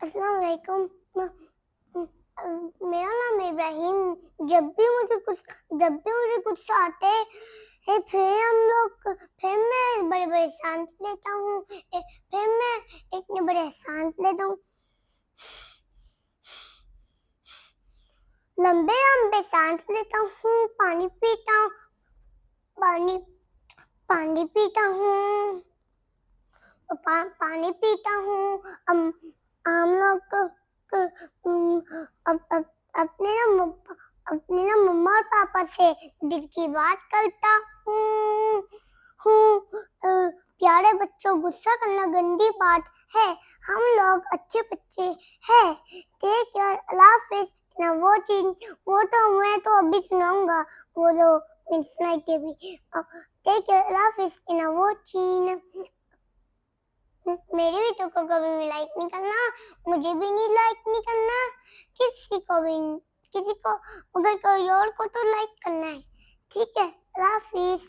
अस्सलाम वालेकुम। मेरा नाम इब्राहिम। जब भी मुझे कुछ आते हैं फिर मैं बड़े बड़े सांस लेता हूँ। फिर मैं इतने बड़े सांस लेता हूँ, लंबे लंबे सांस लेता हूँ। पानी पीता हूँ, पानी पानी पीता हूँ, पानी पीता हूँ। हम लोग अपने ना मम्मा और पापा से दिल की बात करता हूँ। प्यारे बच्चों, गुस्सा करना गंदी बात है। हम लोग अच्छे बच्चे हैं। टेक केयर, अल्लाह हाफिज। ना वो तो मैं तो अभी सुनाऊंगा, वो जो सुनाई के भी। टेक केयर, अल्लाह हाफिज। ना वो चीन मेरी वीडियो को कभी भी लाइक नहीं करना, मुझे भी नहीं लाइक नहीं करना, किसी को मगर कोई और को तो लाइक करना है, ठीक है? अल्लाह हाफिज।